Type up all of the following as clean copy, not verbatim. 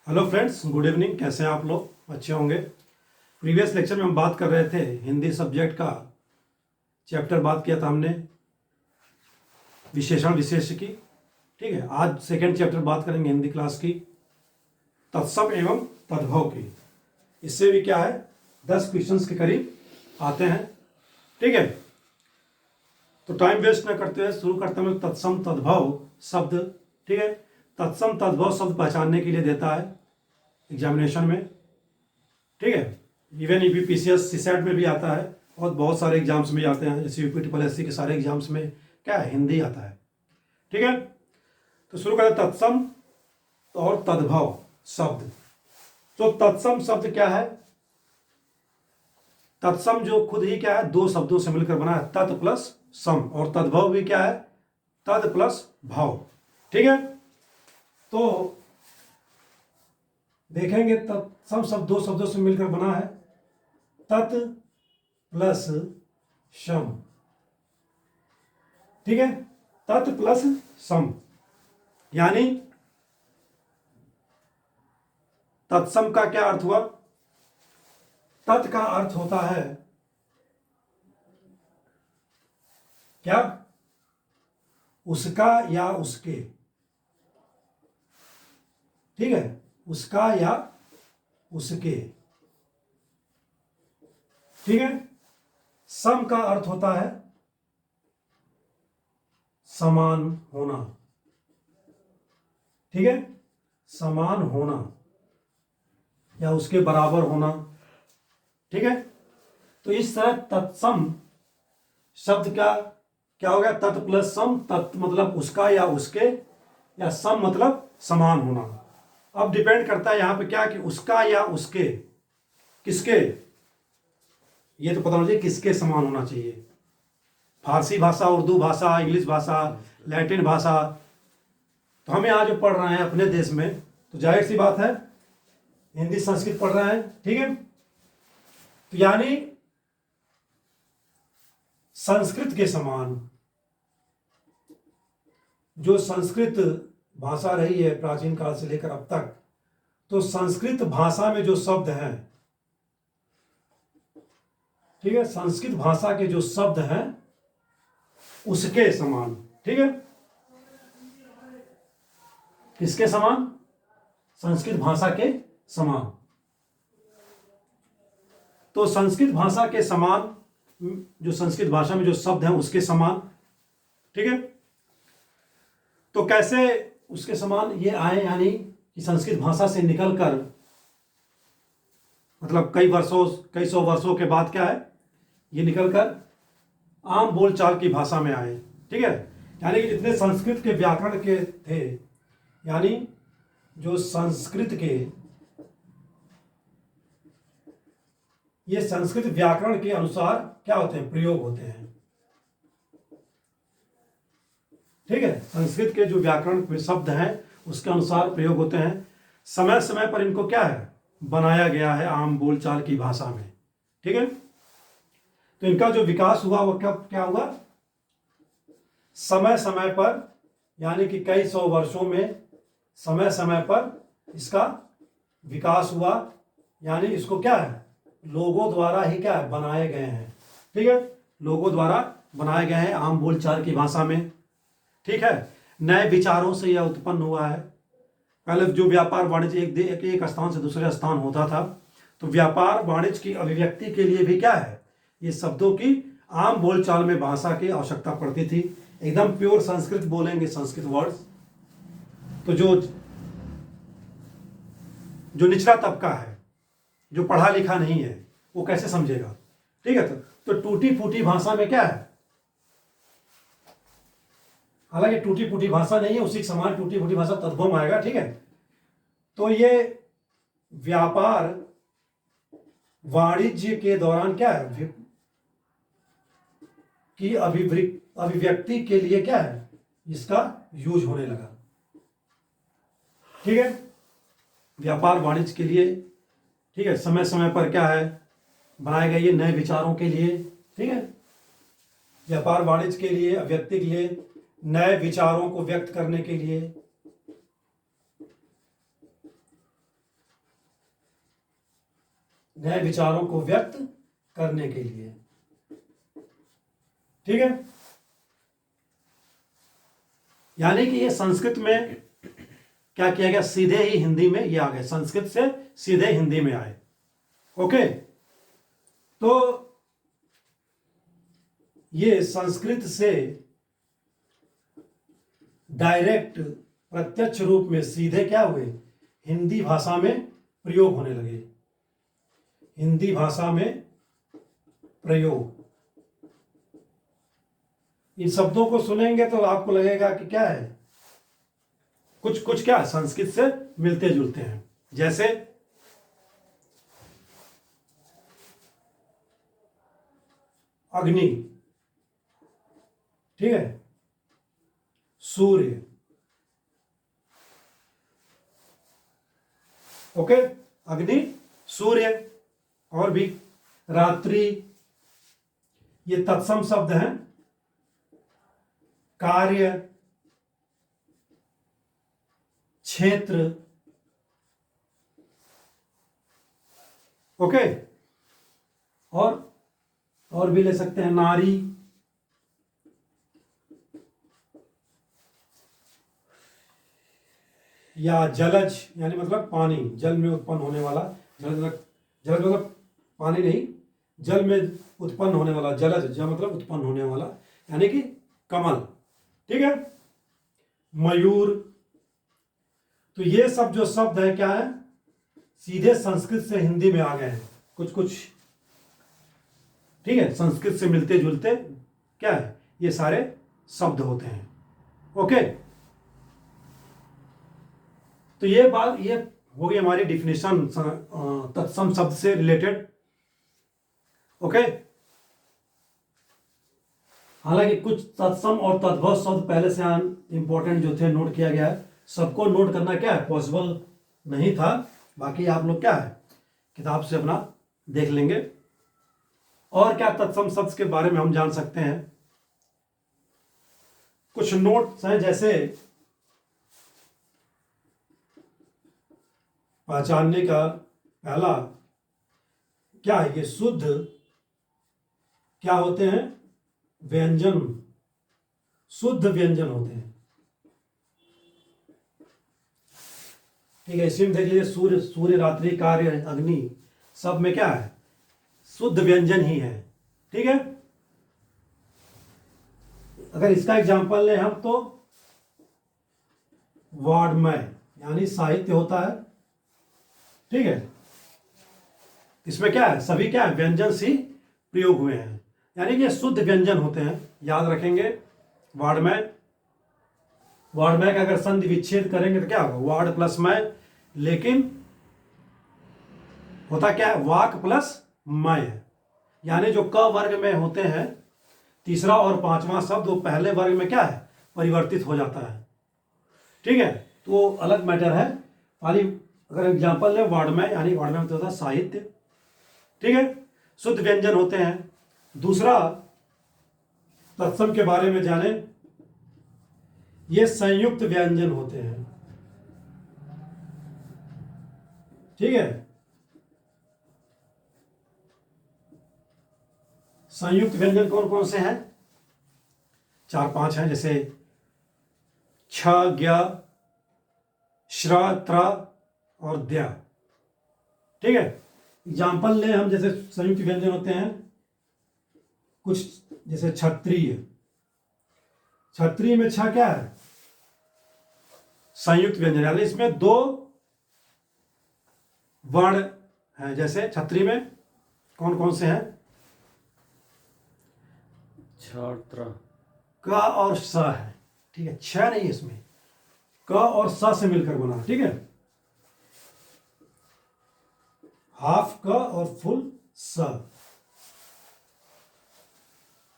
Hello friends, good evening. कैसे हैं आप लोग? अच्छे होंगे। प्रीवियस लेक्चर में हम बात कर रहे थे हिंदी सब्जेक्ट का चैप्टर, बात किया था हमने विशेषण विशेष की। ठीक है, आज सेकंड चैप्टर बात करेंगे हिंदी क्लास की, तत्सम एवं तद्भव की। इससे भी क्या है, 10 क्वेश्चंस के करीब आते हैं। ठीक है, तो टाइम वेस्ट न करते हुए शुरू करते हैं तत्सम तद्भव शब्द। ठीक है, तत्सम तद्भव शब्द पहचानने के लिए देता है एग्जामिनेशन में। ठीक है, इवन यूपीपीसीएस सीसेट में भी आता है और बहुत सारे एग्जाम्स में आते हैं, जैसे यूपी ट्रिपल एससी के सारे एग्जाम्स में क्या है, हिंदी आता है। ठीक है, तो शुरू करें तत्सम और तद्भव शब्द। तो तत्सम शब्द क्या है? तत्सम जो खुद ही क्या है, दो शब्दों से मिलकर बना है, तत् प्लस सम। और तद्भव भी क्या है, तद प्लस भाव। ठीक है, तो देखेंगे तत्सम शब्द दो शब्दों से मिलकर बना है, तत् प्लस सम। ठीक है, तत् प्लस सम यानी तत्सम का क्या अर्थ हुआ? तत् का अर्थ होता है क्या, उसका या उसके। ठीक है, उसका या उसके। ठीक है, सम का अर्थ होता है समान होना। ठीक है, समान होना या उसके बराबर होना। ठीक है, तो इस तरह तत्सम शब्द का क्या हो गया, तत् प्लस सम। तत् मतलब उसका या उसके, या सम मतलब समान होना। अब डिपेंड करता है यहां पे क्या, कि उसका या उसके, किसके, ये तो पता होना चाहिए किसके समान होना चाहिए। फारसी भाषा, उर्दू भाषा, इंग्लिश भाषा, लैटिन भाषा, तो हम यहाँ जो पढ़ रहे हैं अपने देश में, तो जाहिर सी बात है हिंदी संस्कृत पढ़ रहे हैं। ठीक है, तो यानी संस्कृत के समान, जो संस्कृत भाषा रही है प्राचीन काल से लेकर अब तक, तो संस्कृत भाषा में जो शब्द हैं, ठीक है, संस्कृत भाषा के जो शब्द हैं उसके समान। ठीक है, किसके समान? संस्कृत भाषा के समान। तो संस्कृत भाषा के समान, जो संस्कृत भाषा में जो शब्द हैं उसके समान। ठीक है, तो कैसे उसके समान ये आए, यानी कि संस्कृत भाषा से निकलकर मतलब कई सौ वर्षों के बाद क्या है, ये निकलकर आम बोलचाल की भाषा में आए। ठीक है, यानी कि जितने संस्कृत के व्याकरण के थे, यानी जो संस्कृत के, ये संस्कृत व्याकरण के अनुसार क्या होते हैं, प्रयोग होते हैं। ठीक है, संस्कृत के जो व्याकरण में शब्द हैं उसके अनुसार प्रयोग होते हैं। समय समय पर इनको क्या है, बनाया गया है आम बोलचाल की भाषा में। ठीक है, तो इनका जो विकास हुआ वो कब क्या हुआ, समय समय पर, यानी कि कई सौ वर्षों में समय समय पर इसका विकास हुआ। यानी इसको क्या है, लोगों द्वारा ही क्या है, बनाए गए हैं। ठीक है, लोगों द्वारा बनाए गए हैं आम बोलचाल की भाषा में। ठीक है, नए विचारों से यह उत्पन्न हुआ है। पहले जो व्यापार वाणिज्य एक स्थान से दूसरे स्थान होता था, तो व्यापार वाणिज्य की अभिव्यक्ति के लिए भी क्या है, ये शब्दों की आम बोलचाल में भाषा की आवश्यकता पड़ती थी। एकदम प्योर संस्कृत बोलेंगे, संस्कृत वर्ड्स, तो जो निचला तबका है, जो पढ़ा लिखा नहीं है, वो कैसे समझेगा? ठीक है, तो टूटी फूटी भाषा में क्या है, हालांकि टूटी फूटी भाषा नहीं है, उसी के समान टूटी फूटी भाषा तद्भव आएगा। ठीक है, तो ये व्यापार वाणिज्य के दौरान क्या है, कि अभिव्यक्ति के लिए क्या है, इसका यूज होने लगा। ठीक है, व्यापार वाणिज्य के लिए, ठीक है, समय समय पर क्या है, बनाए गए ये नए विचारों के लिए। ठीक है, व्यापार वाणिज्य के लिए, अभिव्यक्ति के लिए, नए विचारों को व्यक्त करने के लिए। नए विचारों को व्यक्त करने के लिए। ठीक है, यानी कि ये संस्कृत में क्या किया गया, सीधे ही हिंदी में ये आ गए, संस्कृत से सीधे हिंदी में आए। ओके, तो ये संस्कृत से डायरेक्ट प्रत्यक्ष रूप में सीधे क्या हुए, हिंदी भाषा में प्रयोग होने लगे। हिंदी भाषा में प्रयोग, इन शब्दों को सुनेंगे तो आपको लगेगा कि क्या है, कुछ कुछ क्या संस्कृत से मिलते जुलते हैं। जैसे अग्नि, ठीक है, सूर्य, ओके, अग्नि, सूर्य, और भी रात्रि, ये तत्सम शब्द हैं। कार्य, क्षेत्र, ओके, और भी ले सकते हैं, नारी, या जलज, यानी मतलब पानी, जल में उत्पन्न होने वाला, जलज मतलब पानी नहीं, जल में उत्पन्न होने वाला, जलज जल मतलब उत्पन्न होने वाला, यानी कि कमल। ठीक है, मयूर। तो ये सब जो शब्द है क्या है, सीधे संस्कृत से हिंदी में आ गए हैं कुछ कुछ। ठीक है, संस्कृत से मिलते जुलते क्या है, ये सारे शब्द होते हैं। ओके, तो ये बात, ये हो गई हमारी डिफिनेशन तत्सम शब्द से रिलेटेड। ओके, हालांकि कुछ तत्सम और तद्भव शब्द पहले से इंपॉर्टेंट जो थे नोट किया गया है, सबको नोट करना क्या है पॉसिबल नहीं था, बाकी आप लोग क्या है किताब से अपना देख लेंगे। और क्या तत्सम शब्द के बारे में हम जान सकते हैं, कुछ नोट्स हैं, जैसे पहचानने का पहला क्या है, ये शुद्ध क्या होते हैं, व्यंजन, शुद्ध व्यंजन होते हैं। ठीक है, इसी में देख लीजिए, सूर्य, सूर्य, रात्रि, कार्य, अग्नि, सब में क्या है, शुद्ध व्यंजन ही है। ठीक है, अगर इसका एग्जांपल लें हम तो वाङ्मय, यानी साहित्य होता है। ठीक है, इसमें क्या है, सभी क्या है, व्यंजन से प्रयोग हुए हैं, यानी कि शुद्ध व्यंजन होते हैं। याद रखेंगे, वाङ्मय, वाङ्मय का अगर संधि विच्छेद करेंगे तो क्या होगा, वाड प्लस मय, लेकिन होता क्या है, वाक प्लस मय, यानी जो क वर्ग में होते हैं तीसरा और पांचवा शब्द, वो पहले वर्ग में क्या है, परिवर्तित हो जाता है। ठीक है, तो वो अलग मैटर है। पाली अगर एग्जांपल ले, वाङ्मय, यानी वाङ्मय मतलब होता है साहित्य। ठीक है, शुद्ध व्यंजन होते हैं। दूसरा तत्सम के बारे में जाने, ये संयुक्त व्यंजन होते हैं। ठीक है, संयुक्त व्यंजन कौन कौन से हैं, 4-5 हैं, जैसे छ, ज्ञ, श्र, त्र और द्य। ठीक है, एग्जाम्पल लें हम, जैसे संयुक्त व्यंजन होते हैं कुछ, जैसे क्षत्रिय, क्षत्रिय में छ क्या है, संयुक्त व्यंजन, यानी इसमें 2 वर्ण हैं। जैसे क्षत्रिय में कौन कौन से हैं, छात्र, क और स है। ठीक है, छ नहीं, इसमें क और स से मिलकर बना। ठीक है, हाफ क और फुल स।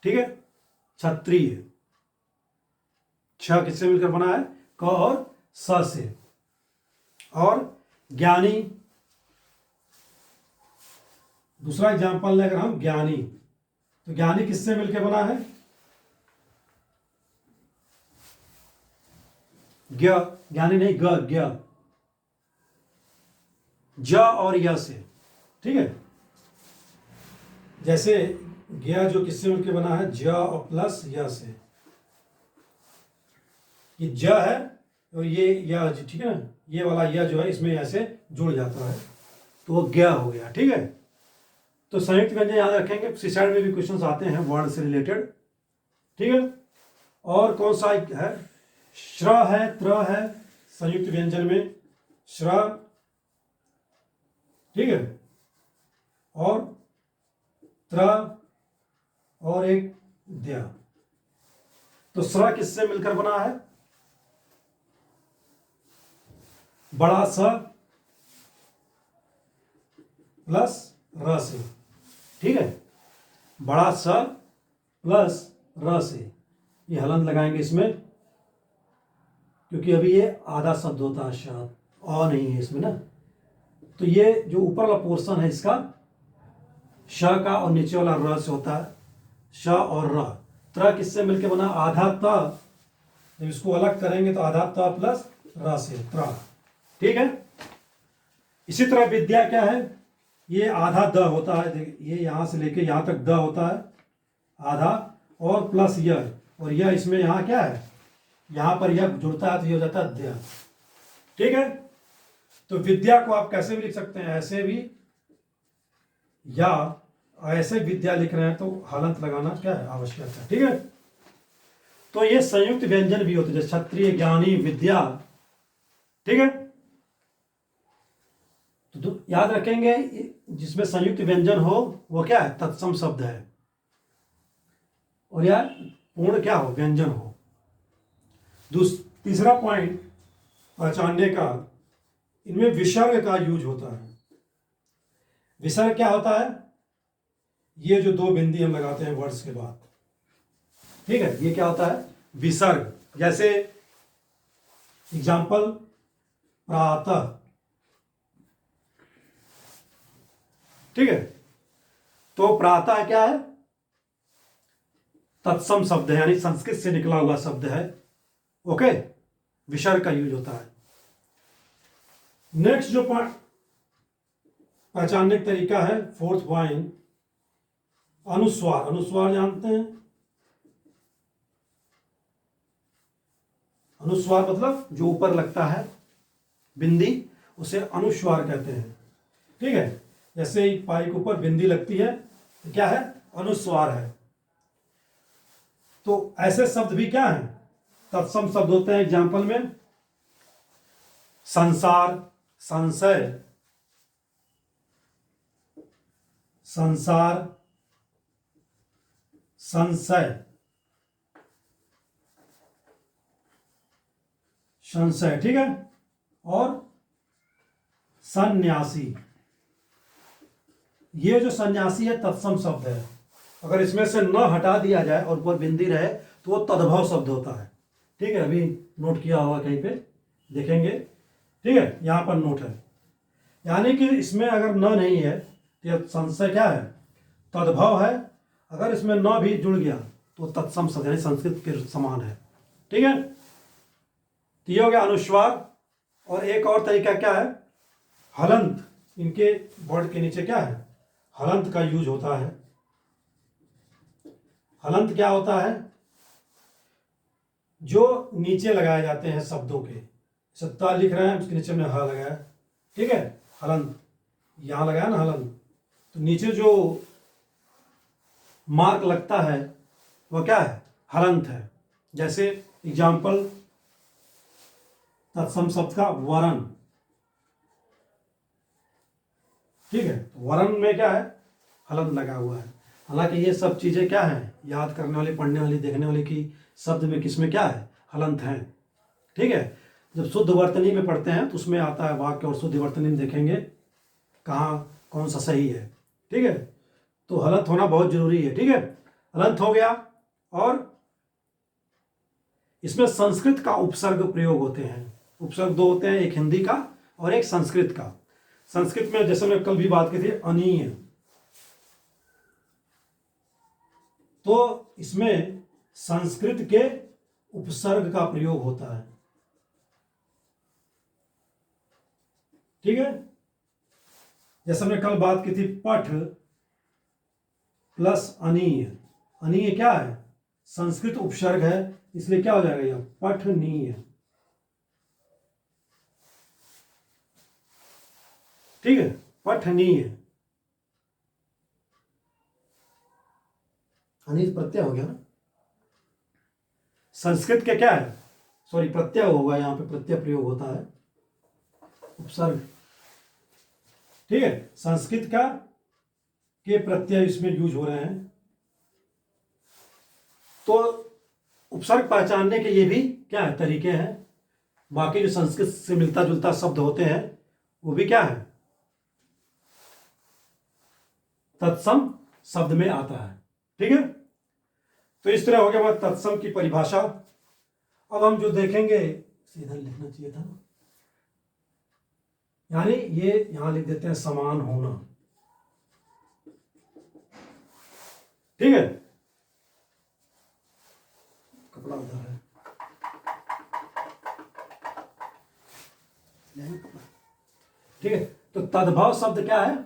ठीक है, क्षत्रिय, छ किससे मिलकर बना है, क और स से। और ज्ञानी, दूसरा एग्जाम्पल लेकर हम, ज्ञानी, तो ज्ञानी किससे मिलकर बना है, ज्ञ, ज्ञानी नहीं, ग, ज्ञ, ज और य से। ठीक है, जैसे गया जो किससे मिलकर बना है, ज और प्लस य से, ये ज है और ये य, ठीक है ना, ये वाला य जो है इसमें ऐसे जुड़ जाता है तो वो गया हो गया। ठीक है, तो संयुक्त व्यंजन याद रखेंगे, सीसाइड में भी क्वेश्चंस आते हैं वर्ण से रिलेटेड। ठीक है, और कौन सा है, श्र है, त्र है संयुक्त व्यंजन में, श्र, ठीक है, और त्र और एक द्या। तो श्र किससे मिलकर बना है, बड़ा स प्लस र से। ठीक है, बड़ा स प्लस र से, ये हलंत लगाएंगे इसमें, क्योंकि अभी ये आधा शब्द होता है, शायद अ नहीं है इसमें ना, तो ये जो ऊपर वाला पोर्शन है इसका श का और नीचे वाला र से होता है, श और र। त्र किससे मिलकर बना, आधा त, जब इसको अलग करेंगे तो आधा त प्लस र से त्र। ठीक है, इसी तरह विद्या क्या है, ये आधा द होता है, ये यहां से लेके यहां तक द होता है आधा, और प्लस य, और यह इसमें यहां क्या है, यहां पर यह जुड़ता है तो ये हो जाता है द्या। ठीक है, तो विद्या को आप कैसे भी लिख सकते हैं, ऐसे भी, या ऐसे विद्या लिख रहे हैं तो हलंत लगाना क्या है, आवश्यक है। ठीक है, तो ये संयुक्त व्यंजन भी होते हैं, जैसे क्षत्रिय, ज्ञानी, विद्या। ठीक है, तो याद रखेंगे जिसमें संयुक्त व्यंजन हो वो क्या है, तत्सम शब्द है, और यार पूर्ण क्या हो, व्यंजन हो। तीसरा पॉइंट पहचानने का, इनमें विसर्ग का यूज होता है। विसर्ग क्या होता है, ये जो दो बिंदी हम लगाते हैं वर्ड्स के बाद, ठीक है, ये क्या होता है, विसर्ग। जैसे एग्जाम्पल, प्रातः, ठीक है, तो प्रातः क्या है, तत्सम शब्द है, यानी संस्कृत से निकला हुआ शब्द है। ओके, विसर्ग का यूज होता है। नेक्स्ट जो पॉइंट पहचानने का तरीका है, फोर्थ पॉइंट, अनुस्वार। अनुस्वार जानते हैं, अनुस्वार मतलब जो ऊपर लगता है बिंदी, उसे अनुस्वार कहते हैं। ठीक है, जैसे ही पाई के ऊपर बिंदी लगती है तो क्या है, अनुस्वार है। तो ऐसे शब्द भी क्या है, तत्सम शब्द होते हैं। एग्जाम्पल में संसार, संशय, संसार, संशय, संशय, ठीक है, और सन्यासी, ये जो सन्यासी है तत्सम शब्द है। अगर इसमें से न हटा दिया जाए और ऊपर बिंदी रहे तो वो तद्भव शब्द होता है। ठीक है, अभी नोट किया होगा कहीं पे, देखेंगे। ठीक है, यहां पर नोट है, यानी कि इसमें अगर न नहीं है तो संशय क्या है, तद्भव है। अगर इसमें न भी जुड़ गया तो तत्सम शब्द यानी संस्कृत के समान है। ठीक है, तो ये हो गया अनुस्वार। और एक और तरीका क्या है, हलंत। इनके वर्ड के नीचे क्या है, हलंत का यूज होता है। हलंत क्या होता है, जो नीचे लगाए जाते हैं शब्दों के, सत्ता लिख रहे हैं उसके नीचे हमने ह लगाया, ठीक है, हलंत यहां लगाया ना हलंत, तो नीचे जो मार्क लगता है वो क्या है, हलंत है। जैसे एग्जाम्पल, तत्सम शब्द का वरण, ठीक है, वरण में क्या है, हलंत लगा हुआ है। हालांकि ये सब चीजें क्या है, याद करने वाली, पढ़ने वाली, देखने वाली की शब्द में किसमें क्या है, हलंत है। ठीक है, जब शुद्ध वर्तनी में पढ़ते हैं तो उसमें आता है वाक्य, और शुद्ध वर्तनी में देखेंगे कहाँ कौन सा सही है। ठीक है, तो हलंत होना बहुत जरूरी है। ठीक है, हलंत हो गया। और इसमें संस्कृत का उपसर्ग प्रयोग होते हैं। उपसर्ग दो होते हैं, एक हिंदी का और एक संस्कृत का। संस्कृत में जैसे मैं कल भी बात की थी, अनीय, तो इसमें संस्कृत के उपसर्ग का प्रयोग होता है। ठीक है, जैसे हमने कल बात की थी, पठ, प्लस अनीय। अनीय क्या है? संस्कृत उपसर्ग है, इसलिए क्या हो जाएगा यह? पठनीय। ठीक है, पठनीय। अनिल प्रत्यय हो गया ना। संस्कृत के क्या है? सॉरी, प्रत्यय होगा, यहां पे प्रत्यय प्रयोग होता है, उपसर्ग। ठीक है, संस्कृत का के प्रत्यय इसमें यूज हो रहे हैं, तो उपसर्ग पहचानने के ये भी क्या है? तरीके हैं। बाकी जो संस्कृत से मिलता जुलता शब्द होते हैं वो भी क्या है? तत्सम शब्द में आता है। ठीक है, तो इस तरह हो गया हमारा तत्सम की परिभाषा। अब हम जो देखेंगे, सीधा लिखना चाहिए था ना, यानी ये यहां लिख देते हैं समान होना। ठीक है, कपड़ा उधर है। ठीक है, तो तद्भव शब्द क्या है?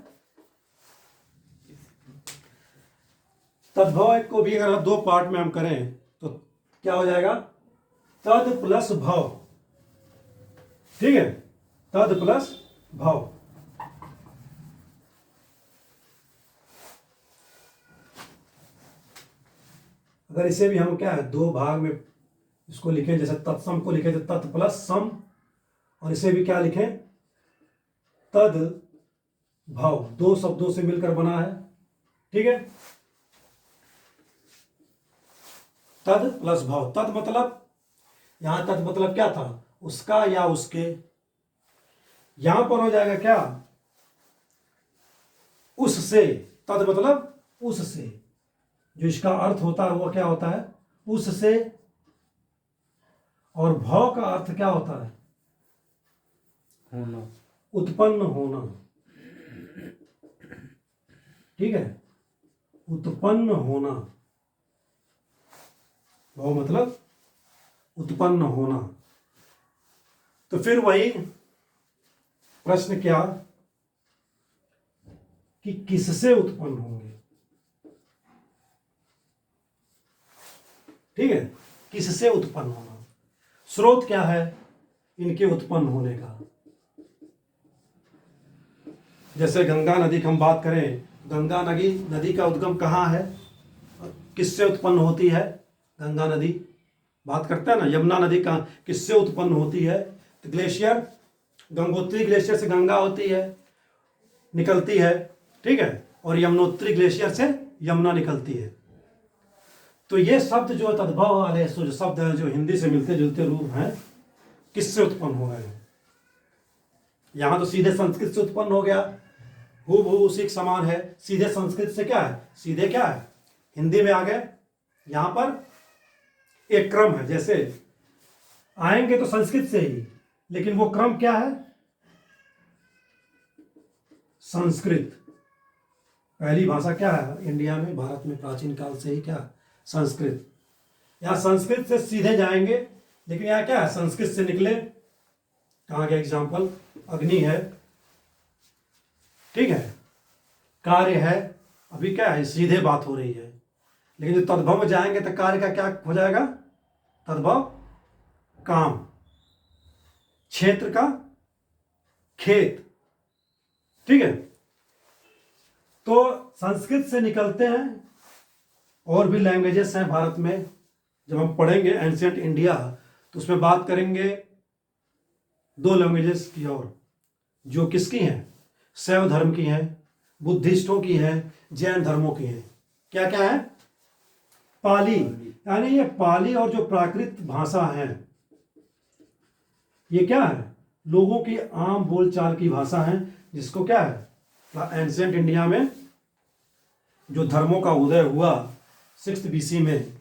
तद्भव को भी अगर दो पार्ट में हम करें तो क्या हो जाएगा? तद प्लस भव। ठीक है, तद प्लस भव। अगर इसे भी हम क्या है, दो भाग में इसको लिखें, जैसे तत्सम को लिखे तो तत् प्लस सम, और इसे भी क्या लिखें? तद भव। दो शब्दों से मिलकर बना है। ठीक है, तद प्लस भव। तद मतलब, यहां तद मतलब क्या था? उसका या उसके। यहां पर हो जाएगा क्या? उससे। तद मतलब उससे। जो इसका अर्थ होता है वो क्या होता है? उससे। और भव का अर्थ क्या होता है? होना, उत्पन्न होना। ठीक है, उत्पन्न होना। भव मतलब उत्पन्न होना। तो फिर वही प्रश्न क्या कि किससे उत्पन्न होंगे? ठीक है, किससे उत्पन्न होना? स्रोत क्या है इनके उत्पन्न होने का? जैसे गंगा नदी की हम बात करें, गंगा नदी का उद्गम कहाँ है? किससे उत्पन्न होती है गंगा नदी? बात करते हैं ना, यमुना नदी का किससे उत्पन्न होती है? तो ग्लेशियर, गंगोत्री ग्लेशियर से गंगा होती है, निकलती है। ठीक है, और यमुनोत्री ग्लेशियर से यमुना निकलती है। तो ये शब्द जो तद्भव वाले जो शब्द हैं, जो हिंदी से मिलते जुलते रूप हैं, किससे उत्पन्न हो गए हैं? यहां तो सीधे संस्कृत से उत्पन्न हो गया, हूबहू उसी के समान है। सीधे संस्कृत से क्या है? सीधे क्या है? हिंदी में आ गए। यहां पर एक क्रम है, जैसे आएंगे तो संस्कृत से ही, लेकिन वो क्रम क्या है? संस्कृत। पहली भाषा क्या है इंडिया में, भारत में प्राचीन काल से ही क्या? संस्कृत। यहां संस्कृत से सीधे जाएंगे, लेकिन यहां क्या है? संस्कृत से निकले। कहां गया एग्जाम्पल? अग्नि है। ठीक है, कार्य है। अभी क्या है? सीधे बात हो रही है। लेकिन जो तद्भव में जाएंगे तो कार्य का क्या हो जाएगा? तद्भव काम। क्षेत्र का खेत। ठीक है, तो संस्कृत से निकलते हैं। और भी लैंग्वेजेस हैं भारत में, जब हम पढ़ेंगे एंशियंट इंडिया तो उसमें बात करेंगे दो लैंग्वेजेस की, और जो किसकी हैं? शैव धर्म की हैं, बुद्धिस्टों की हैं, जैन धर्मों की हैं। क्या क्या है? पाली। यानी ये पाली और जो प्राकृत भाषा है, ये क्या है? लोगों की आम बोलचाल की भाषा है, जिसको क्या है? एंशियंट इंडिया में जो धर्मों का उदय हुआ 6th BC में,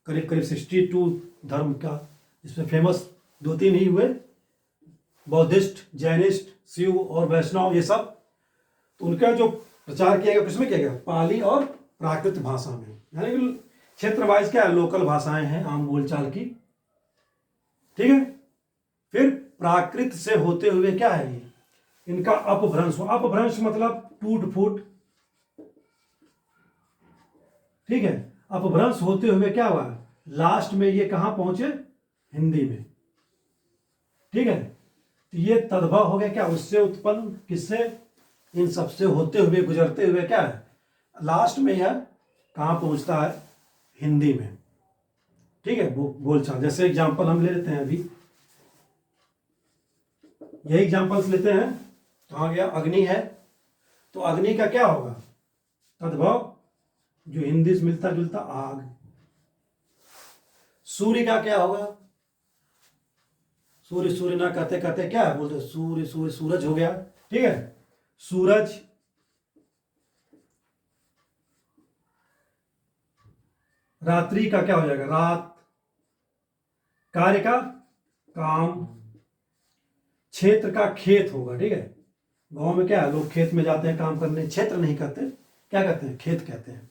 करीब करीब 62 धर्म का, इसमें फेमस दो तीन ही हुए, बौद्धिस्ट, जैनिस्ट, शिव और वैष्णव, ये सब। तो उनका जो प्रचार किया गया किसमें किया गया? पाली और प्राकृत भाषा में। यानी कि क्षेत्र वाइज क्या है? लोकल भाषाएं हैं आम बोलचाल की। ठीक है, फिर प्राकृत से होते हुए क्या है ये? इनका अपभ्रंश। अपभ्रंश मतलब टूट फूट। ठीक है, अपभ्रंश होते हुए क्या हुआ, लास्ट में ये कहाँ पहुंचे, हिंदी में। ठीक है, तो ये तद्भव हो गया क्या, उससे उत्पन्न, किससे, इन सबसे होते हुए गुजरते हुए क्या है, लास्ट में यह कहाँ पहुंचता है, हिंदी में। ठीक है, बोलचाल। जैसे एग्जांपल हम ले लेते हैं अभी, यही एग्जांपल्स लेते हैं। कहाँ गया, अग्नि है, तो अग्नि का क्या होगा, तद्भव जो हिंदी से मिलता जुलता, आग। सूर्य का क्या होगा, सूर्य सूर्य ना कहते कहते क्या है बोलते, सूर्य सूर्य, सूरज हो गया। ठीक है, सूरज। रात्रि का क्या हो जाएगा, रात। कार्य का काम। क्षेत्र का खेत होगा। ठीक है, गांव में क्या है, लोग खेत में जाते हैं काम करने, क्षेत्र नहीं कहते, क्या कहते हैं, खेत कहते हैं।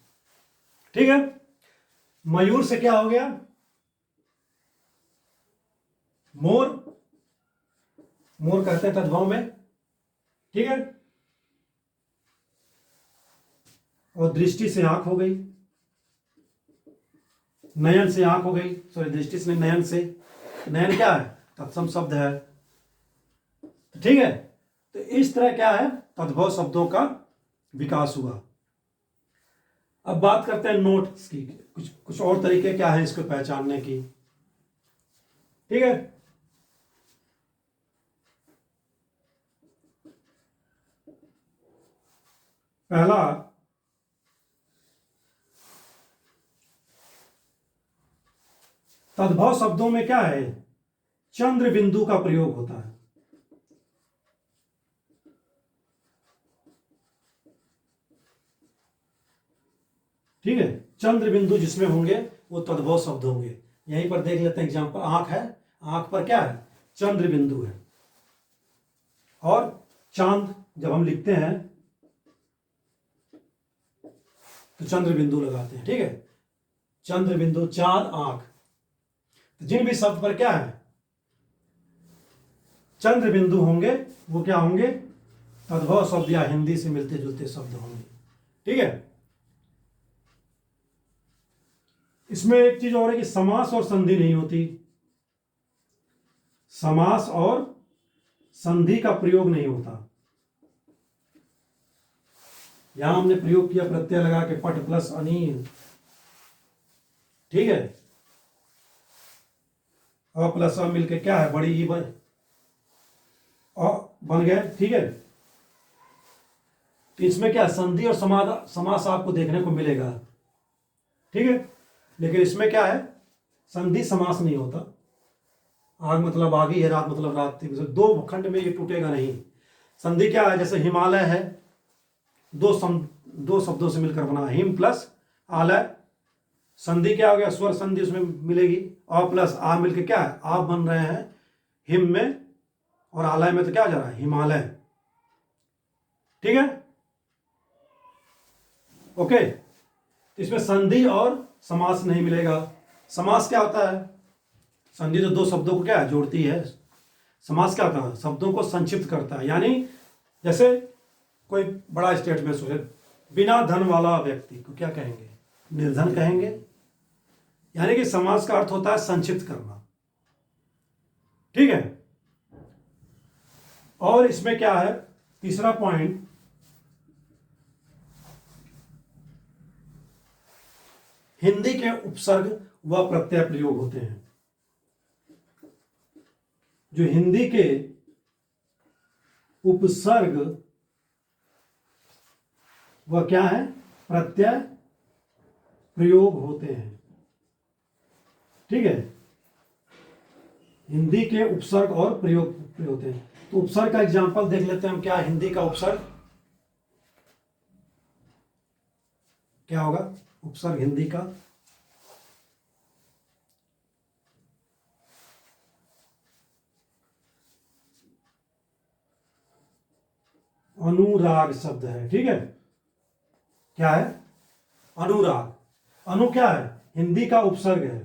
ठीक है, मयूर से क्या हो गया, मोर। मोर कहते हैं तद्भव में। ठीक है, और दृष्टि से आंख हो गई, नयन से आंख हो गई, सॉरी दृष्टि से नहीं, नयन से। नयन क्या है, तत्सम शब्द है। ठीक है, तो इस तरह क्या है, तद्भव शब्दों का विकास हुआ। अब बात करते हैं नोट्स की, कुछ कुछ और तरीके क्या है इसको पहचानने की। ठीक है, पहला, तद्भव शब्दों में क्या है, चंद्र बिंदु का प्रयोग होता है। ठीक है, चंद्र बिंदु जिसमें होंगे वो तद्भव शब्द होंगे। यहीं पर देख लेते हैं एग्जांपल, आंख है, आंख पर क्या है, चंद्र बिंदु है। और चांद जब हम लिखते हैं तो चंद्र बिंदु लगाते हैं। ठीक है, चंद्र बिंदु, चांद, आंख। तो जिन भी शब्द पर क्या है, चंद्र बिंदु होंगे, वो क्या होंगे, तद्भव शब्द या हिंदी से मिलते जुलते शब्द होंगे। ठीक है, इसमें एक चीज और है कि समास और संधि नहीं होती। समास और संधि का प्रयोग नहीं होता। यहां हमने प्रयोग किया प्रत्यय लगा के, पट प्लस अनील। ठीक है, अ प्लस अ मिलके क्या है, बड़ी ई बन गए। ठीक है, तो इसमें क्या संधि और समास आपको देखने को मिलेगा। ठीक है, लेकिन इसमें क्या है, संधि समास नहीं होता। आग मतलब आगी है, रात मतलब रात थी, दो खंड में ये टूटेगा नहीं। संधि क्या है, जैसे हिमालय है, दो शब्दों से मिलकर बना, हिम प्लस आलय। संधि क्या हो गया, स्वर संधि उसमें मिलेगी, अ प्लस आ मिलकर क्या है, आप बन रहे हैं हिम में, और आलय में तो क्या जा रहा है, हिमालय। ठीक है, ओके। तो इसमें संधि और समास नहीं मिलेगा। समास क्या होता है, संधि तो दो शब्दों को क्या है, जोड़ती है। समास क्या होता है, शब्दों को संक्षिप्त करता है। यानी जैसे कोई बड़ा स्टेटमेंट सोचे, बिना धन वाला व्यक्ति को क्या कहेंगे, निर्धन कहेंगे। यानी कि समास का अर्थ होता है संक्षिप्त करना। ठीक है, और इसमें क्या है, तीसरा पॉइंट, हिंदी के उपसर्ग व प्रत्यय प्रयोग होते हैं। जो हिंदी के उपसर्ग व क्या है, प्रत्यय प्रयोग होते हैं। ठीक है, हिंदी के उपसर्ग और प्रयोग होते हैं। तो उपसर्ग का एग्जांपल देख लेते हैं हम, क्या हिंदी का उपसर्ग क्या होगा, उपसर्ग हिंदी का, अनुराग शब्द है। ठीक है, क्या है, अनुराग। अनु क्या है, हिंदी का उपसर्ग है,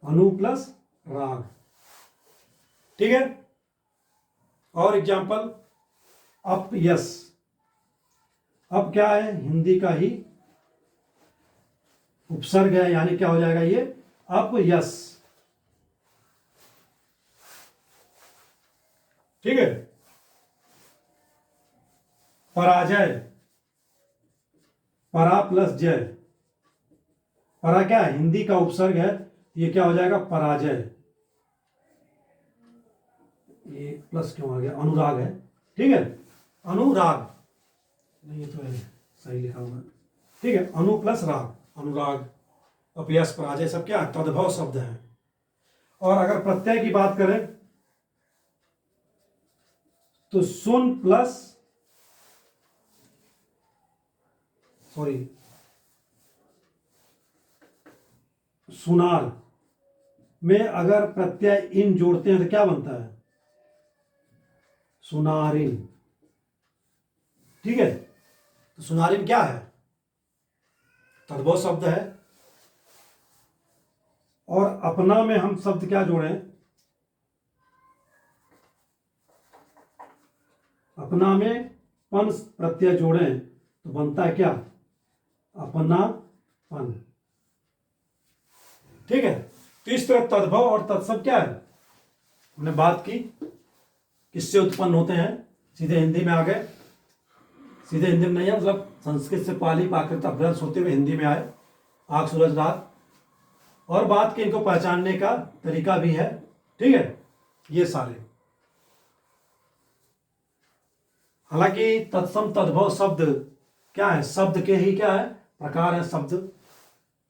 अनु प्लस राग। ठीक है, और एग्जांपल, अपयश। अब क्या है, हिंदी का ही उपसर्ग है, यानी क्या हो जाएगा ये अपयश। ठीक है। पराजय, परा प्लस जय, परा क्या है, हिंदी का उपसर्ग है, ये क्या हो जाएगा पराजय। ये प्लस क्यों आ गया, अनुराग है। ठीक है, अनुराग नहीं, ये तो है सही लिखा हुआ है। ठीक है, अनु प्लस राग, अनुराग, अपयश, पराजय सब क्या तद्भव शब्द है। और अगर प्रत्यय की बात करें तो सुन प्लस, सॉरी, सुनार में अगर प्रत्यय इन जोड़ते हैं तो क्या बनता है, सुनारिन। ठीक है, तो सुनारिन क्या है, तद्भव शब्द है। और अपना में हम शब्द क्या जोड़े, अपना में पन प्रत्यय जोड़ें तो बनता है क्या, अपनापन। ठीक है, तो इस तरह तद्भव और तत्सम क्या है, हमने बात की किससे उत्पन्न होते हैं। सीधे हिंदी में आ गए, सीधे हिंदी में नहीं है, मतलब संस्कृत से पाली प्राकृत अभ्रंश होते हुए हिंदी में आए, आग सूरज रात। और बात की इनको पहचानने का तरीका भी है। ठीक है, ये सारे, हालांकि तत्सम तद्भव शब्द क्या है, शब्द के ही क्या है प्रकार है। शब्द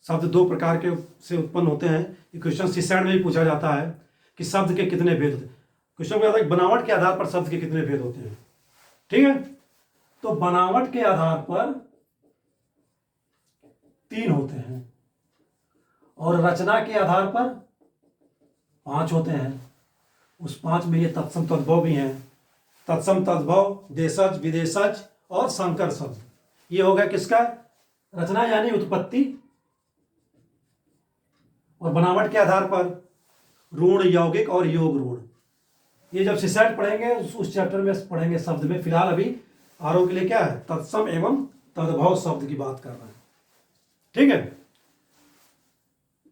शब्द दो प्रकार के से उत्पन्न होते हैं। ये क्वेश्चन सीसैट में भी पूछा जाता है कि शब्द के कितने भेद होते हैं। क्वेश्चन पूछा जाता है बनावट के आधार पर शब्द के कितने भेद होते हैं। ठीक है, तो बनावट के आधार पर 3 होते हैं और रचना के आधार पर 5 होते हैं। उस 5 में ये तत्सम तद्भव भी हैं। तत्सम तद्भव, देशज, विदेशज और संकर शब्द। ये हो गया किसका, रचना यानी उत्पत्ति। और बनावट के आधार पर ऋण, यौगिक और योग ऋण। ये जब सीसैट पढ़ेंगे उस चैप्टर में पढ़ेंगे शब्द में। फिलहाल अभी आरोप के लिए क्या है, तत्सम एवं तद्भव शब्द की बात कर रहे हैं। ठीक है,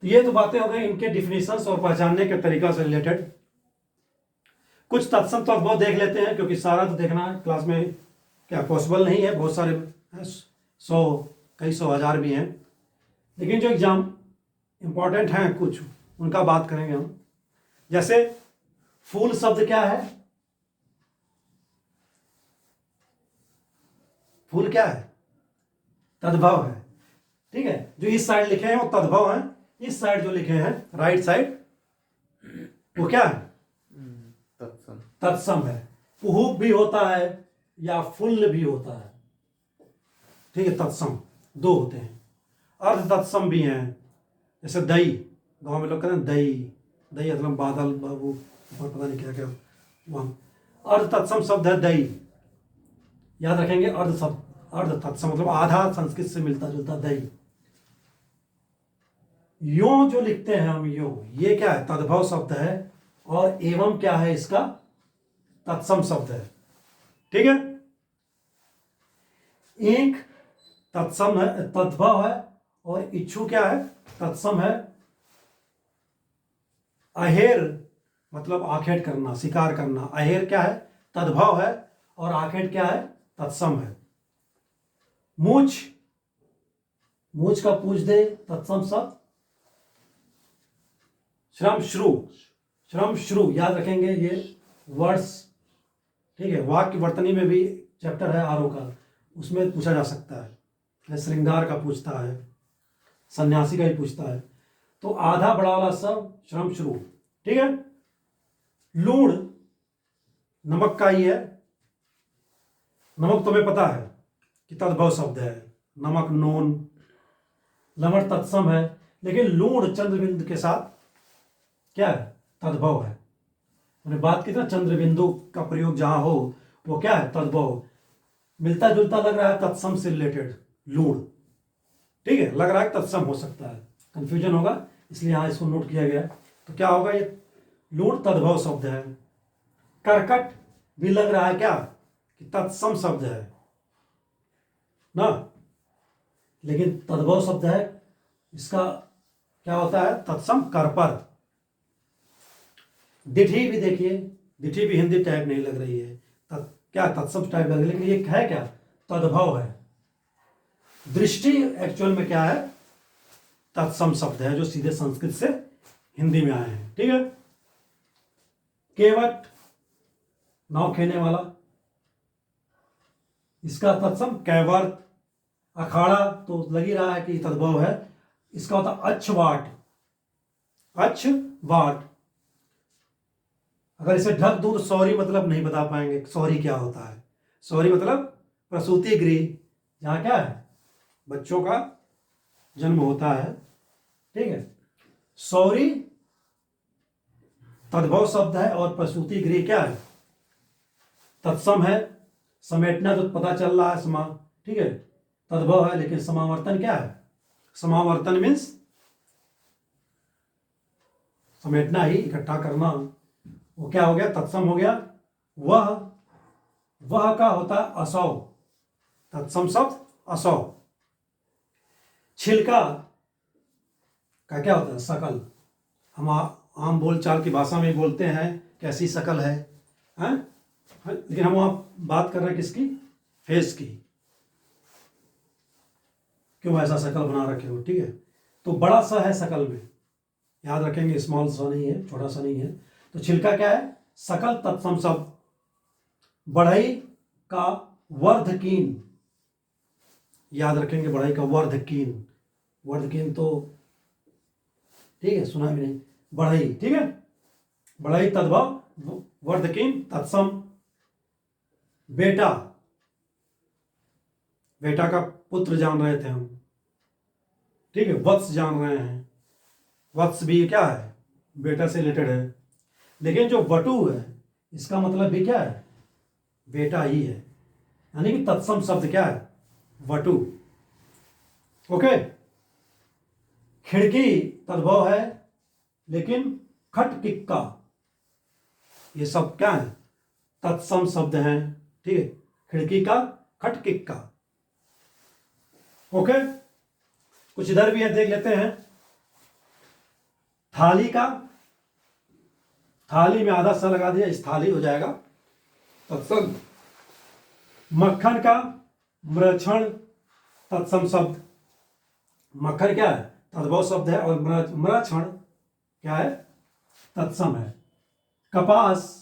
तो ये तो बातें हो गई इनके डिफिनीशंस और पहचानने के तरीका से रिलेटेड। कुछ तत्सम तद्भव देख लेते हैं, क्योंकि सारा तो देखना क्लास में क्या पॉसिबल नहीं है, बहुत सारे 100 कई 100 हजार भी हैं। लेकिन जो एग्जाम इंपॉर्टेंट हैं कुछ उनका बात करेंगे हम। जैसे फूल शब्द क्या है, फूल क्या है, तद्भव है। ठीक है, जो इस साइड लिखे हैं वो तद्भव है, इस साइड जो लिखे हैं राइट साइड वो क्या है, तत्सम। तत्सम है। पुहुप भी होता है या फुल्ल भी होता है। ठीक है, तत्सम 2 होते हैं। अर्ध तत्सम भी हैं, जैसे दही, गांव में लोग कहते हैं दही, दही मतलब बादल बाबू ऊपर पता नहीं क्या क्या वहाँ। अर्ध तत्सम शब्द है दही, याद रखेंगे। अर्ध शब्द, अर्ध तत्सम मतलब आधा संस्कृत से मिलता जुलता दही। यो जो लिखते हैं हम यो, ये क्या है, तद्भव शब्द है। और एवं क्या है, इसका तत्सम शब्द है। ठीक है, ईंख तत्सम है, तद्भव है। और इच्छु क्या है, तत्सम है। अहेर मतलब आखेट करना, शिकार करना, अहेर क्या है, तद्भव है। और आखेट क्या है, तत्सम है। मूछ, मूछ का पूछ दे तत्सम शब्द। श्रम श्रु, श्रम श्रु याद रखेंगे ये वर्ड्स। ठीक है, वाक्य वर्तनी में भी चैप्टर है आरो का, उसमें पूछा जा सकता है। श्रृंगार का पूछता है, सन्यासी का ही पूछता है। तो आधा बड़ा वाला शब्द श्रम श्रु। ठीक है, लूण नमक का ही है। नमक तुम्हें पता है कि तद्भव शब्द है, नमक नोन। लवण तत्सम है, लेकिन लूण चंद्रबिंदु के साथ क्या है, तद्भव है। मैंने बात की था चंद्रबिंदु का प्रयोग जहां हो वो क्या है, तद्भव। मिलता जुलता लग रहा है तत्सम से रिलेटेड, लूण। ठीक है, लग रहा है तत्सम हो सकता है, कंफ्यूजन होगा, इसलिए यहां इसको नोट किया गया। तो क्या होगा, ये लूण तद्भव शब्द है। करकट भी लग रहा है क्या कि तत्सम शब्द है ना, लेकिन तद्भव शब्द है। इसका क्या होता है? तत्सम कर्पर। दिठी भी देखिए, दिठी भी हिंदी टाइप नहीं लग रही है, क्या तत्सम टाइप लग रही है, लेकिन ये है क्या? तद्भव है। दृष्टि एक्चुअल में क्या है? तत्सम शब्द है जो सीधे संस्कृत से हिंदी में आए हैं। ठीक है। केवट, नाव खेने वाला, इसका तत्सम कैवर्त। अखाड़ा तो लग ही रहा है कि तद्भव है, इसका होता अच्छवाट। अच्छवाट। अगर इसे ढक दूं तो सॉरी मतलब नहीं बता पाएंगे सॉरी क्या होता है। सॉरी मतलब प्रसूति गृह, जहां क्या है? बच्चों का जन्म होता है। ठीक है। सॉरी तद्भव शब्द है और प्रसूति गृह क्या है? तत्सम है। समेटना तो पता चल रहा है, समा, ठीक है, तद्भव है, लेकिन समावर्तन क्या है? समावर्तन मीन्स समेटना ही, इकट्ठा करना। वो क्या हो गया? तत्सम हो गया। वह का होता है असौ। तत्सम शब्द असौ। छिलका का क्या होता है? शकल। हम आम बोलचाल की भाषा में बोलते हैं कैसी शकल है, हैं? लेकिन हम वहां बात कर रहे हैं किसकी? फेस की। क्यों ऐसा शकल बना रखे हो? ठीक है। तो बड़ा सा है शकल में, याद रखेंगे, स्मॉल सा नहीं है, छोटा सा नहीं है। तो छिलका क्या है? सकल तत्सम शब्द। बढ़ई का वर्धकीन, याद रखेंगे, बढ़ई का वर्धकीन। वर्धकीन तो ठीक है, सुना भी नहीं। बढ़ई, ठीक है, बढ़ई तद्भव, वर्धकीन तत्सम। बेटा, बेटा का पुत्र जान रहे थे हम, ठीक है, वत्स जान रहे हैं। वत्स भी क्या है? बेटा से रिलेटेड है। लेकिन जो वटु है, इसका मतलब भी क्या है? बेटा ही है, यानी कि तत्सम शब्द क्या है? वटु। ओके। खिड़की तद्भव है, लेकिन खटकिक्का, ये सब क्या है? तत्सम शब्द हैं। ठीक है। खिड़की का खटकिक्का। ओके। कुछ इधर भी है, देख लेते हैं। थाली का, थाली में आधा सा लगा दिया, इस थाली हो जाएगा तत्सम। मक्खन का मृक्षण तत्सम शब्द। मक्खन क्या है? तद्भव शब्द है, और मृक्षण क्या है? तत्सम है। कपास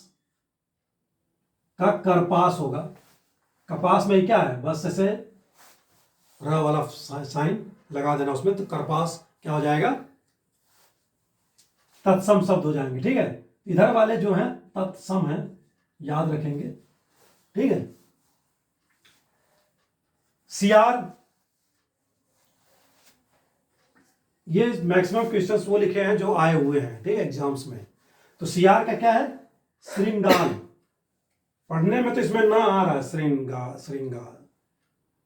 का करपास होगा। कपास में क्या है? बस ऐसे र वाला साइन लगा देना उसमें, तो करपास क्या हो जाएगा? तत्सम शब्द हो जाएंगे। ठीक है। इधर वाले जो हैं तत्सम हैं, याद रखेंगे। ठीक है। सियार, ये मैक्सिमम क्वेश्चंस वो लिखे हैं जो आए हुए हैं, ठीक है, एग्जाम्स में। तो सियार का क्या है? श्रृंगाल। पढ़ने में तो इसमें ना आ रहा है श्रृंगाल, श्रृंगाल,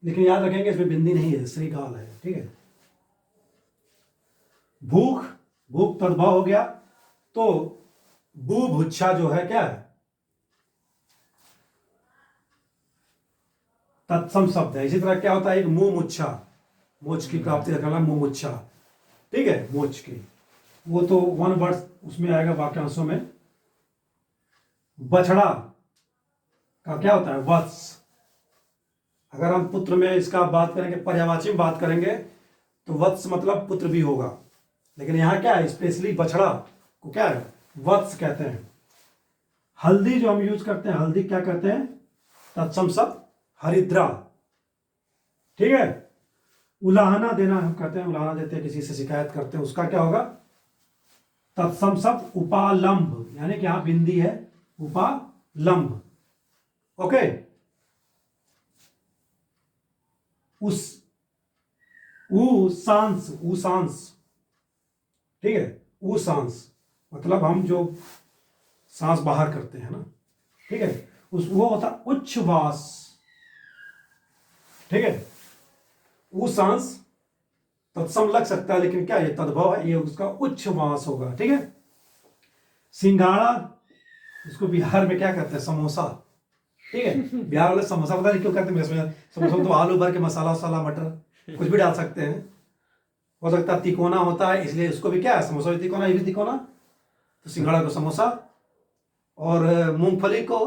लेकिन याद रखेंगे इसमें बिंदी नहीं है, श्रीकाल है। ठीक है। भूख, भूख तद्भव हो गया, तो बुभुक्षा जो है क्या है? तत्सम शब्द है। इसी तरह क्या होता है? एक मुंह मुच्छा, मोच की प्राप्ति रखना, मुंह मुच्छा, ठीक है, मोच की, वो तो वन वर्ड उसमें आएगा वाक्यांशों में। बछड़ा का क्या होता है? वत्स। अगर हम पुत्र में इसका बात करेंगे, पर्यायवाची में बात करेंगे, तो वत्स मतलब पुत्र भी होगा, लेकिन यहां क्या है? स्पेशली बछड़ा को क्या है? वत्स कहते हैं। हल्दी जो हम यूज करते हैं, हल्दी क्या कहते हैं? तत्सम शब्द हरिद्रा। ठीक है। उलाहना देना हम कहते हैं, उलाहना देते हैं, किसी से शिकायत करते हैं, उसका क्या होगा? तत्सम शब्द उपालंब, यानी कि यहां बिंदी है, उपालंब। ओके। उस सांस, सांस, ठीक है, सांस मतलब हम जो सांस बाहर करते हैं ना, ठीक है, उस वो होता उच्छ्वास। ठीक है। सांस तत्सम लग सकता है, लेकिन क्या ये तद्भव है, ये उसका उच्छ्वास होगा। ठीक है। सिंघाड़ा, इसको बिहार में क्या कहते हैं? समोसा। ठीक है। बिहार वाले समोसा पता नहीं क्यों कहते हैं, समोसा तो आलू भर के मसाला वसाला मटर कुछ भी डाल सकते हैं। हो सकता है तिकोना होता है, इसलिए उसको भी क्या है, समोसा भी तिकोना, ये भी तिकोना। तो सिंघाड़ा को समोसा, और मूंगफली को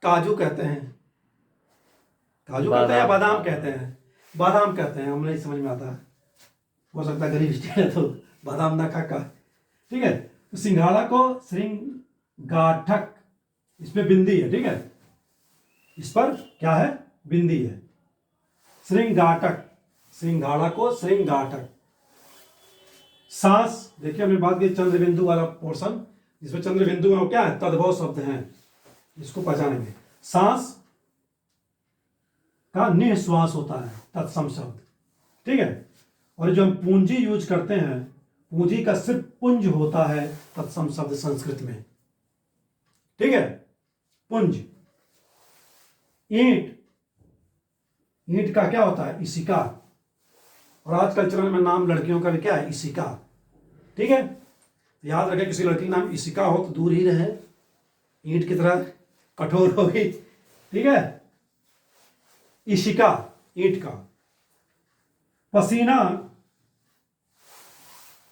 काजू कहते हैं। काजू कहते हैं या बादाम कहते हैं? बादाम कहते हैं, हमें नहीं समझ में आता। हो सकता है गरीब स्टेट है तो बादाम ना खा का। ठीक है, तो सिंघाड़ा को श्रृंगाठक, इस पे बिंदी है, ठीक है, इस पर क्या है, बिंदी है। श्रृंगाटक, सिंघाड़ा को श्रृंगाटक। सांस, देखिए हमने बात की चंद्र बिंदु वाला पोर्शन, जिसमें चंद्र बिंदु में वो क्या है, तद्भव शब्द हैं, इसको पहचानेंगे। सांस का निःश्वास होता है, तत्सम शब्द, ठीक है। और जो हम पूंजी यूज करते हैं, पूंजी का सिर्फ पुंज होता है तत्सम शब्द संस्कृत में, ठीक है, पुंज। ईंट, ईंट का क्या होता है, इसिका। और आजकल चलन में नाम लड़कियों का भी क्या है, इसिका, ठीक है। याद रखें, किसी लड़की का नाम इसिका हो तो दूर ही रहे, ईंट की तरह कठोर होगी, ठीक है। इशिका, ईंट का। पसीना,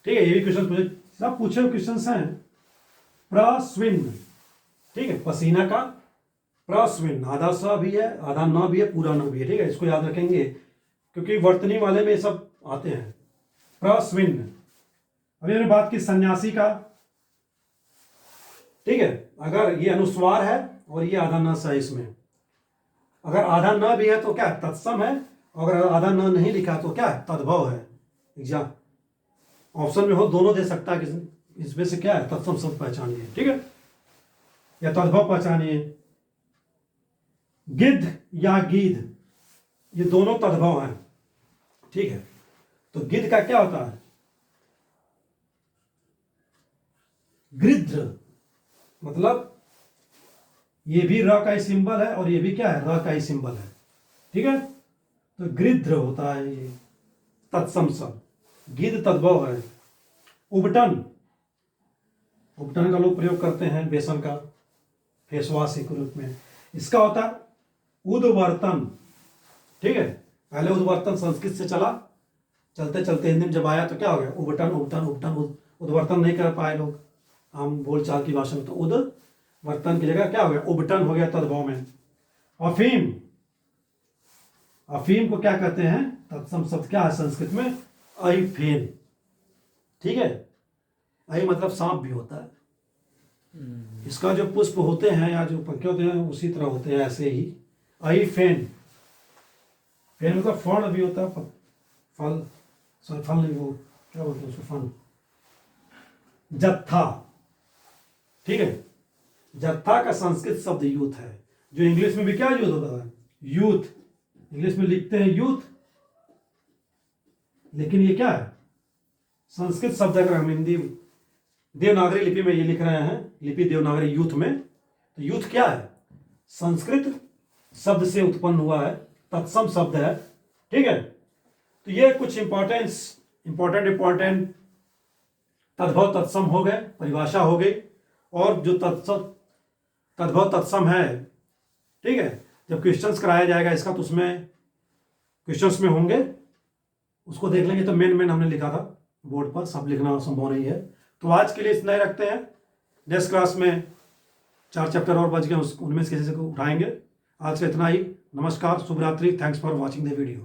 ठीक है, ये भी क्वेश्चन पूछे, सब पूछे हुए क्वेश्चन हैं। प्रस्विन, ठीक है, पसीना का प्रस्विन, आधा स भी है, आधा न भी है, पूरा न भी है, ठीक है, इसको याद रखेंगे क्योंकि वर्तनी वाले में सब आते हैं। प्रस्विन। अभी हमने बात की सन्यासी का, ठीक है, अगर ये अनुस्वार है और ये आधा न है इसमें, अगर आधा न भी है तो क्या है, तत्सम है, और अगर आधा न नहीं लिखा तो क्या है, तद्भव है। एग्जाम ऑप्शन में हो, दोनों दे सकता है कि इसमें से क्या है, तत्सम शब्द पहचानिए, ठीक है, या तद्भव पहचानिए। गिद्ध या गीध, ये दोनों तद्भव हैं, ठीक है। तो गिद्ध का क्या होता है, गृध्र, मतलब ये भी र का ही सिंबल है और ये भी क्या है, र का ही सिंबल है, ठीक है। तो गृध्र होता है ये तत्सम शब्द, गिद्ध तद्भव है। उबटन, उबटन का लोग प्रयोग करते हैं बेसन का फेस वॉश के रूप में, इसका होता है उद्वर्तन, ठीक है। पहले उद्वर्तन संस्कृत से चला, चलते चलते हिंदी में जब आया तो क्या हो गया, उबटन उबटन उबटन, उद्वर्तन नहीं कर पाए लोग आम बोलचाल की भाषा में, तो उद्वर्तन की जगह क्या हो गया, उबटन हो गया तद्भव में। अफीम, अफीम को क्या कहते हैं, तत्सम शब्द क्या है संस्कृत में, अइफेन, ठीक है। अइ मतलब सांप भी होता है, इसका जो पुष्प होते हैं या जो पंखे होते हैं उसी तरह होते हैं, ऐसे ही अइफेन। फेन मतलब फल भी होता है, फल, सॉरी फल नहीं, वो क्या बोलते हैं उसको, फल। जत्था, ठीक है, जत्था का संस्कृत शब्द यूथ है, जो इंग्लिश में भी क्या यूज होता है, यूथ, इंग्लिश में लिखते हैं यूथ, लेकिन ये क्या है, संस्कृत शब्द। अगर हम हिंदी देवनागरी लिपि में ये लिख रहे हैं, लिपि देवनागरी यूथ में, तो यूथ क्या है, संस्कृत शब्द से उत्पन्न हुआ है, तत्सम शब्द है, ठीक है। तो ये कुछ इंपॉर्टेंट तद्भव तत्सम हो गए, परिभाषा हो गई। और जो तद्भव तत्सम है, ठीक है, जब क्वेश्चंस कराया जाएगा इसका तो उसमें क्वेश्चंस में होंगे, उसको देख लेंगे। तो मेन हमने लिखा था बोर्ड पर, सब लिखना संभव नहीं है। तो आज के लिए इतना ही रखते हैं, नेक्स्ट क्लास में 4 चैप्टर और बच गए, उनमें से किसी से उठाएंगे। आज से इतना ही, नमस्कार, शुभ रात्रि, thanks for watching the video.